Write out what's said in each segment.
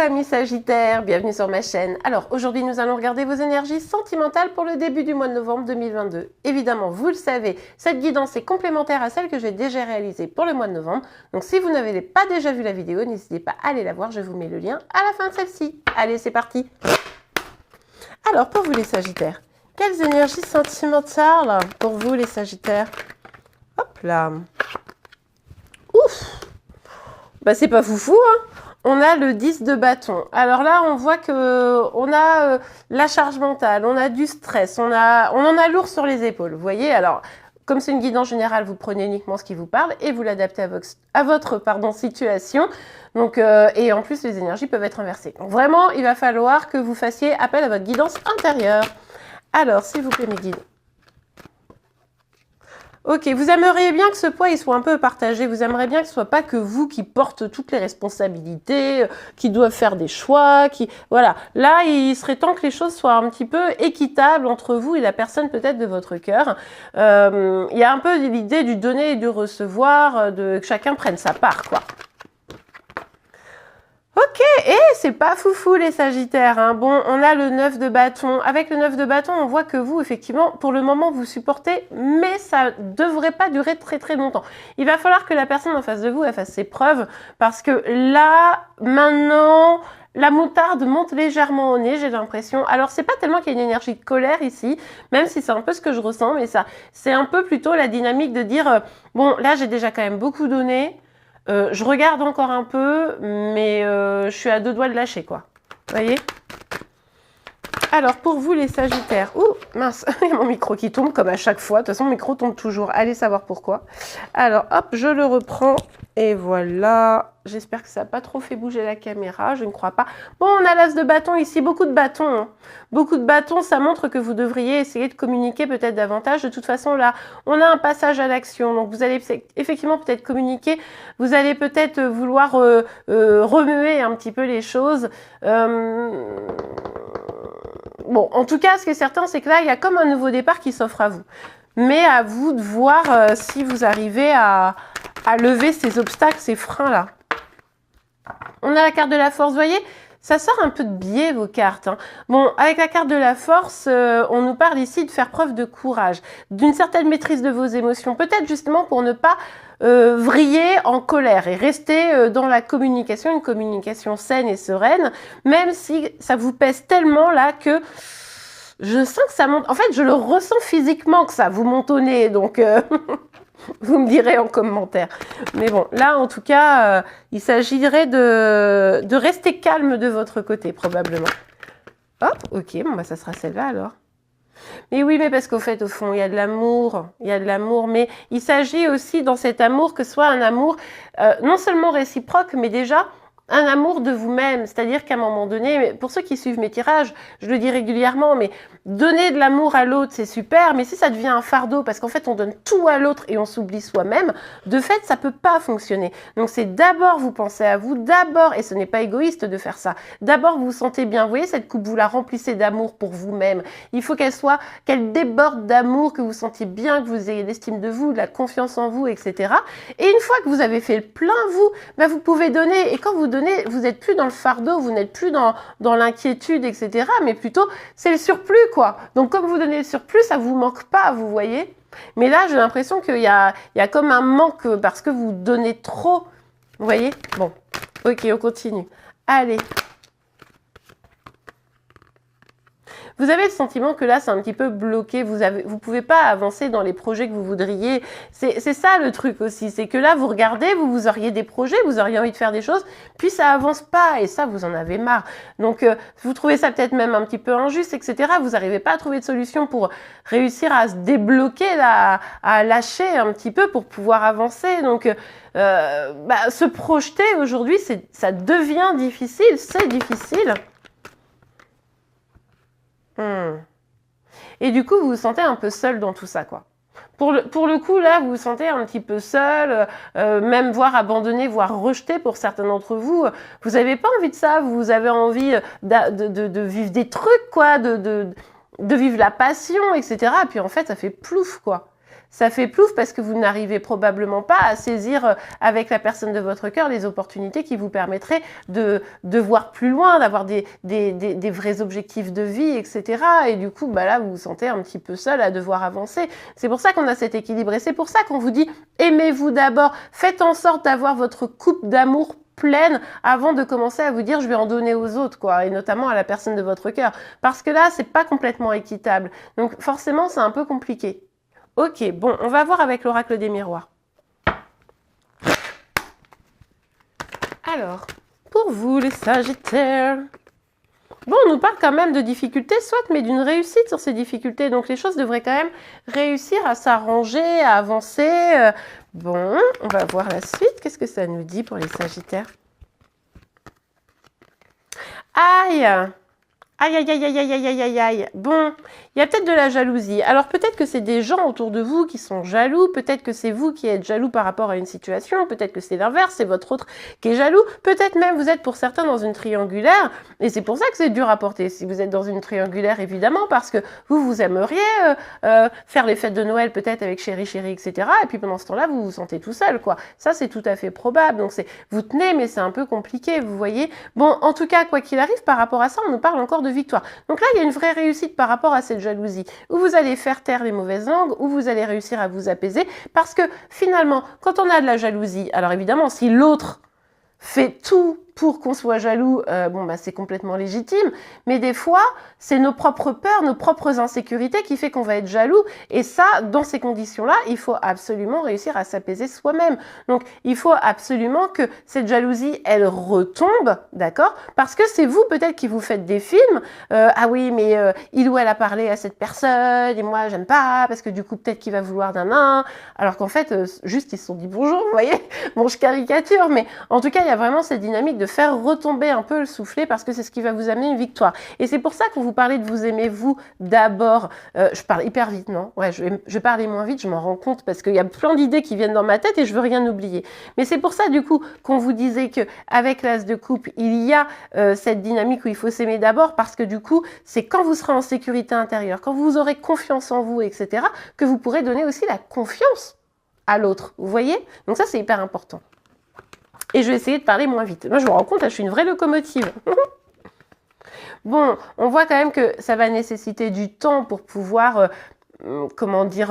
amis Sagittaires, bienvenue sur ma chaîne. Alors aujourd'hui nous allons regarder vos énergies sentimentales pour le début du mois de novembre 2022. Évidemment, vous le savez, cette guidance est complémentaire à celle que j'ai déjà réalisée pour le mois de novembre. Donc si vous n'avez pas déjà vu la vidéo, n'hésitez pas à aller la voir, je vous mets le lien à la fin de celle-ci. Allez, c'est parti. Alors pour vous les Sagittaires, quelles énergies sentimentales pour vous les Sagittaires? Hop là. Ouf. Bah c'est pas foufou, hein. On a le 10 de bâton. Alors là, on voit que on a la charge mentale, on a du stress, on en a lourd sur les épaules. Vous voyez, alors, comme c'est une guidance générale, vous prenez uniquement ce qui vous parle et vous l'adaptez à votre situation. Donc, et en plus, les énergies peuvent être inversées. Donc vraiment, il va falloir que vous fassiez appel à votre guidance intérieure. Alors, s'il vous plaît, mes guides. Ok, vous aimeriez bien que ce poids il soit un peu partagé, vous aimeriez bien que ce soit pas que vous qui porte toutes les responsabilités, qui doivent faire des choix, voilà. Là, il serait temps que les choses soient un petit peu équitables entre vous et la personne peut-être de votre cœur. Il y a un peu l'idée du donner et du recevoir, que chacun prenne sa part, quoi. Ok, et c'est pas foufou les Sagittaires, hein. Bon, on a le 9 de bâton. Avec le 9 de bâton, on voit que vous, effectivement, pour le moment, vous supportez, mais ça devrait pas durer très très longtemps. Il va falloir que la personne en face de vous, elle fasse ses preuves, parce que là, maintenant, la moutarde monte légèrement au nez, j'ai l'impression. Alors, c'est pas tellement qu'il y a une énergie de colère ici, même si c'est un peu ce que je ressens, mais ça, c'est un peu plutôt la dynamique de dire, bon, là, j'ai déjà quand même beaucoup donné, je regarde encore un peu, mais je suis à deux doigts de lâcher, quoi. Vous voyez? Alors, pour vous, les Sagittaires... Ouh, mince, il y a mon micro qui tombe, comme à chaque fois. De toute façon, mon micro tombe toujours. Allez savoir pourquoi. Alors, hop, je le reprends. Et voilà. J'espère que ça n'a pas trop fait bouger la caméra. Je ne crois pas. Bon, on a l'as de bâton ici. Beaucoup de bâtons. Hein. Beaucoup de bâtons, ça montre que vous devriez essayer de communiquer peut-être davantage. De toute façon, là, on a un passage à l'action. Donc, vous allez effectivement peut-être communiquer. Vous allez peut-être vouloir remuer un petit peu les choses. Bon, en tout cas, ce qui est certain, c'est que là, il y a comme un nouveau départ qui s'offre à vous. Mais à vous de voir si vous arrivez à lever ces obstacles, ces freins-là. On a la carte de la force, vous voyez, ça sort un peu de biais, vos cartes. Hein. Bon, avec la carte de la force, on nous parle ici de faire preuve de courage, d'une certaine maîtrise de vos émotions. Peut-être justement pour ne pas vriller en colère et rester dans la communication, une communication saine et sereine, même si ça vous pèse tellement là que je sens que ça monte. En fait, je le ressens physiquement que ça vous monte au nez, donc vous me direz en commentaire. Mais bon, là, en tout cas, il s'agirait de rester calme de votre côté, probablement. Hop, ok, bon, bah, ça sera celle-là alors. Mais oui, mais parce qu'au fait, au fond, il y a de l'amour, mais il s'agit aussi dans cet amour que ce soit un amour non seulement réciproque, mais déjà un amour de vous-même, c'est-à-dire qu'à un moment donné, pour ceux qui suivent mes tirages, je le dis régulièrement, mais donner de l'amour à l'autre, c'est super, mais si ça devient un fardeau, parce qu'en fait, on donne tout à l'autre et on s'oublie soi-même, de fait, ça peut pas fonctionner. Donc, c'est d'abord vous pensez à vous, d'abord, et ce n'est pas égoïste de faire ça, d'abord vous vous sentez bien, vous voyez, cette coupe, vous la remplissez d'amour pour vous-même. Il faut qu'elle déborde d'amour, que vous sentiez bien, que vous ayez l'estime de vous, de la confiance en vous, etc. Et une fois que vous avez fait le plein, vous pouvez donner, et quand vous donnez, vous n'êtes plus dans le fardeau, vous n'êtes plus dans l'inquiétude, etc. Mais plutôt, c'est le surplus, quoi. Donc, comme vous donnez le surplus, ça vous manque pas, vous voyez. Mais là, j'ai l'impression qu'il y a comme un manque parce que vous donnez trop. Vous voyez? Bon, ok, on continue. Allez. Vous avez le sentiment que là, c'est un petit peu bloqué. Vous pouvez pas avancer dans les projets que vous voudriez. C'est ça le truc aussi. C'est que là, vous regardez, vous auriez des projets, vous auriez envie de faire des choses, puis ça avance pas. Et ça, vous en avez marre. Donc, vous trouvez ça peut-être même un petit peu injuste, etc. Vous n'arrivez pas à trouver de solution pour réussir à se débloquer, là, à lâcher un petit peu pour pouvoir avancer. Donc, se projeter aujourd'hui, ça devient difficile. C'est difficile. Et du coup, vous vous sentez un peu seul dans tout ça, quoi. Pour le coup, là, vous vous sentez un petit peu seul, même voire abandonné, voire rejeté pour certains d'entre vous. Vous n'avez pas envie de ça, vous avez envie de vivre des trucs, quoi, de vivre la passion, etc. Et puis en fait, ça fait plouf, quoi. Ça fait plouf parce que vous n'arrivez probablement pas à saisir avec la personne de votre cœur les opportunités qui vous permettraient de voir plus loin, d'avoir des vrais objectifs de vie, etc. Et du coup, bah là, vous vous sentez un petit peu seul à devoir avancer. C'est pour ça qu'on a cet équilibre et c'est pour ça qu'on vous dit aimez-vous d'abord, faites en sorte d'avoir votre coupe d'amour pleine avant de commencer à vous dire je vais en donner aux autres, quoi, et notamment à la personne de votre cœur. Parce que là, c'est pas complètement équitable. Donc forcément, c'est un peu compliqué. Ok, bon, on va voir avec l'oracle des miroirs. Alors, pour vous, les Sagittaires, bon, on nous parle quand même de difficultés, soit, mais d'une réussite sur ces difficultés. Donc, les choses devraient quand même réussir à s'arranger, à avancer. Bon, on va voir la suite. Qu'est-ce que ça nous dit pour les Sagittaires? Aïe! Aïe, aïe, aïe, aïe, aïe, aïe, aïe, aïe, aïe. Bon, il y a peut-être de la jalousie. Alors peut-être que c'est des gens autour de vous qui sont jaloux, peut-être que c'est vous qui êtes jaloux par rapport à une situation, peut-être que c'est l'inverse, c'est votre autre qui est jaloux, peut-être même vous êtes pour certains dans une triangulaire, et c'est pour ça que c'est dur à porter si vous êtes dans une triangulaire, évidemment, parce que vous aimeriez faire les fêtes de Noël peut-être avec chéri, etc. Et puis pendant ce temps-là, vous vous sentez tout seul, quoi. Ça, c'est tout à fait probable. Donc vous tenez, mais c'est un peu compliqué, vous voyez. Bon, en tout cas, quoi qu'il arrive, par rapport à ça, on nous parle encore de victoire. Donc là, il y a une vraie réussite par rapport à cette jalousie, où vous allez faire taire les mauvaises langues, où vous allez réussir à vous apaiser, parce que finalement, quand on a de la jalousie, alors évidemment, si l'autre fait tout pour qu'on soit jaloux, bon bah c'est complètement légitime, mais des fois, c'est nos propres peurs, nos propres insécurités qui fait qu'on va être jaloux, et ça, dans ces conditions-là, il faut absolument réussir à s'apaiser soi-même. Donc, il faut absolument que cette jalousie, elle retombe, d'accord? Parce que c'est vous peut-être qui vous faites des films, ah oui, mais il ou elle a parlé à cette personne, et moi j'aime pas, parce que du coup peut-être qu'il va vouloir d'un nain, alors qu'en fait, juste ils se sont dit bonjour, vous voyez? Bon, je caricature, mais en tout cas, il y a vraiment cette dynamique de faire retomber un peu le soufflet parce que c'est ce qui va vous amener une victoire. Et c'est pour ça qu'on vous parlait de vous aimer vous d'abord. Je parle hyper vite, non? Ouais, je vais parler moins vite, je m'en rends compte parce qu'il y a plein d'idées qui viennent dans ma tête et je veux rien oublier. Mais c'est pour ça du coup qu'on vous disait que avec l'as de coupe, il y a cette dynamique où il faut s'aimer d'abord parce que du coup, c'est quand vous serez en sécurité intérieure, quand vous aurez confiance en vous, etc., que vous pourrez donner aussi la confiance à l'autre. Vous voyez? Donc ça, c'est hyper important. Et je vais essayer de parler moins vite. Moi, je me rends compte, là, je suis une vraie locomotive. Bon, on voit quand même que ça va nécessiter du temps pour pouvoir, comment dire,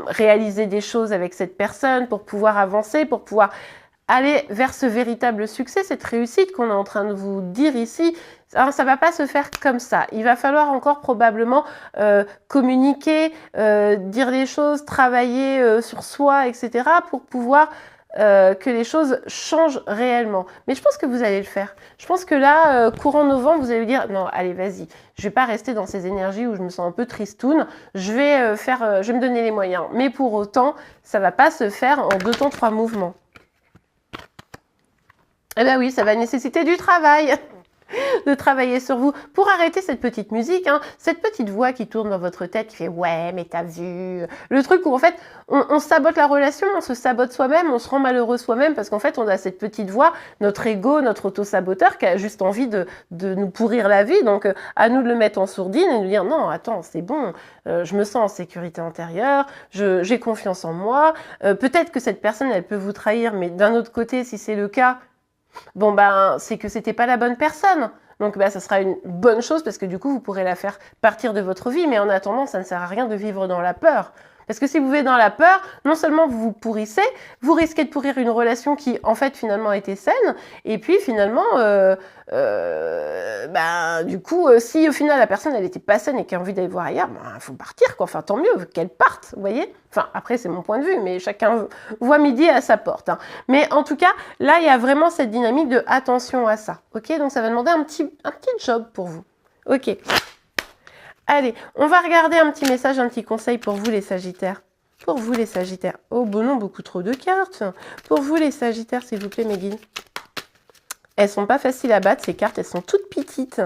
réaliser des choses avec cette personne, pour pouvoir avancer, pour pouvoir aller vers ce véritable succès, cette réussite qu'on est en train de vous dire ici. Alors, ça va pas se faire comme ça. Il va falloir encore probablement communiquer, dire les choses, travailler sur soi, etc. pour pouvoir que les choses changent réellement. Mais je pense que vous allez le faire. Je pense que là, courant novembre, vous allez dire non, allez, vas-y, je vais pas rester dans ces énergies où je me sens un peu tristoune. Je vais je vais me donner les moyens. Mais pour autant, ça va pas se faire en 2 temps 3 mouvements. Eh ben oui, ça va nécessiter du travail. De travailler sur vous pour arrêter cette petite musique, hein, cette petite voix qui tourne dans votre tête qui fait ouais mais t'as vu, le truc où en fait on sabote la relation, on se sabote soi-même, on se rend malheureux soi-même parce qu'en fait on a cette petite voix, notre ego, notre auto-saboteur qui a juste envie de nous pourrir la vie, donc à nous de le mettre en sourdine et nous dire non attends c'est bon, je me sens en sécurité intérieure, j'ai confiance en moi, peut-être que cette personne elle peut vous trahir mais d'un autre côté si c'est le cas, bon ben c'est que c'était pas la bonne personne. Donc ben, ça sera une bonne chose parce que du coup vous pourrez la faire partir de votre vie, mais en attendant ça ne sert à rien de vivre dans la peur. Parce que si vous vivez dans la peur, non seulement vous vous pourrissez, vous risquez de pourrir une relation qui en fait finalement était saine, et puis finalement ben, du coup si au final la personne elle était pas saine et qu'elle a envie d'aller voir ailleurs, ben faut partir quoi, enfin tant mieux qu'elle parte, vous voyez. Enfin après c'est mon point de vue, mais chacun voit midi à sa porte. Hein. Mais en tout cas là il y a vraiment cette dynamique de attention à ça, ok. Donc ça va demander un petit job pour vous, ok. Allez, on va regarder un petit message, un petit conseil pour vous les Sagittaires. Pour vous les Sagittaires. Oh bon non, beaucoup trop de cartes. Pour vous les Sagittaires, s'il vous plaît mes guides. Elles sont pas faciles à battre ces cartes, elles sont toutes petites.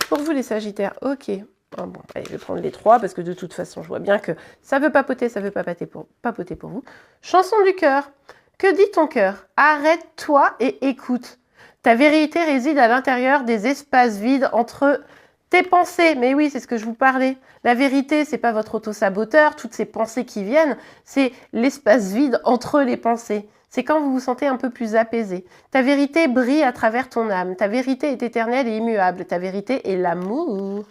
Pour vous les Sagittaires, ok. Oh, bon, allez, je vais prendre les 3 parce que de toute façon, je vois bien que ça veut papoter, ça veut papoter pour vous. Chanson du cœur. Que dit ton cœur? Arrête-toi et écoute. Ta vérité réside à l'intérieur des espaces vides entre Tes pensées, mais oui, c'est ce que je vous parlais. La vérité, c'est pas votre auto-saboteur, toutes ces pensées qui viennent, c'est l'espace vide entre les pensées. C'est quand vous vous sentez un peu plus apaisé. Ta vérité brille à travers ton âme. Ta vérité est éternelle et immuable. Ta vérité est l'amour.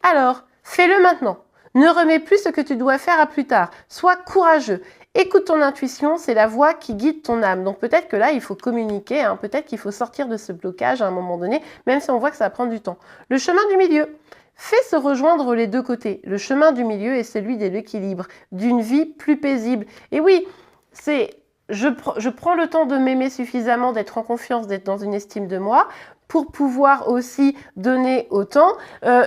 Alors, fais-le maintenant. Ne remets plus ce que tu dois faire à plus tard. Sois courageux. Écoute ton intuition, c'est la voix qui guide ton âme. Donc peut-être que là, il faut communiquer, hein. Peut-être qu'il faut sortir de ce blocage à un moment donné, même si on voit que ça va prendre du temps. Le chemin du milieu. Fais se rejoindre les deux côtés. Le chemin du milieu est celui de l'équilibre, d'une vie plus paisible. Et oui, c'est... Je prends le temps de m'aimer suffisamment, d'être en confiance, d'être dans une estime de moi, pour pouvoir aussi donner autant.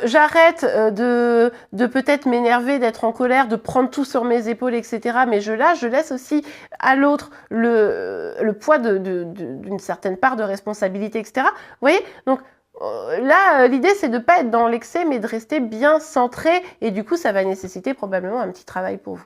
J'arrête de peut-être m'énerver, d'être en colère, de prendre tout sur mes épaules, etc. Mais je laisse aussi à l'autre le poids d'une certaine part de responsabilité, etc. Vous voyez? Donc, là, l'idée, c'est de ne pas être dans l'excès, mais de rester bien centré. Et du coup, ça va nécessiter probablement un petit travail pour vous.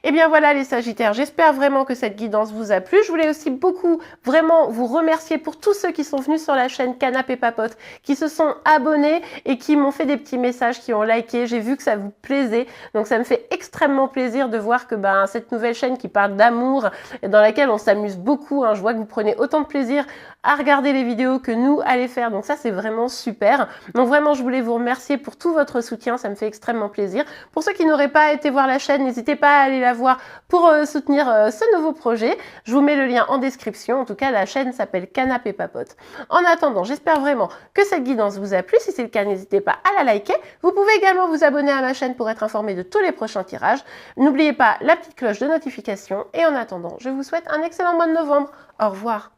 Et bien voilà les Sagittaires, j'espère vraiment que cette guidance vous a plu. Je voulais aussi beaucoup vraiment vous remercier pour tous ceux qui sont venus sur la chaîne Canapé Papote, qui se sont abonnés et qui m'ont fait des petits messages, qui ont liké. J'ai vu que ça vous plaisait, donc ça me fait extrêmement plaisir de voir que cette nouvelle chaîne qui parle d'amour et dans laquelle on s'amuse beaucoup, hein, je vois que vous prenez autant de plaisir à regarder les vidéos que nous à les faire, donc ça c'est vraiment super. Donc vraiment je voulais vous remercier pour tout votre soutien, ça me fait extrêmement plaisir. Pour ceux qui n'auraient pas été voir la chaîne, n'hésitez pas à aller la voir pour soutenir ce nouveau projet. Je vous mets le lien en description. En tout cas, la chaîne s'appelle Canapé Papote. En attendant, j'espère vraiment que cette guidance vous a plu. Si c'est le cas, n'hésitez pas à la liker. Vous pouvez également vous abonner à ma chaîne pour être informé de tous les prochains tirages. N'oubliez pas la petite cloche de notification. Et en attendant, je vous souhaite un excellent mois de novembre. Au revoir.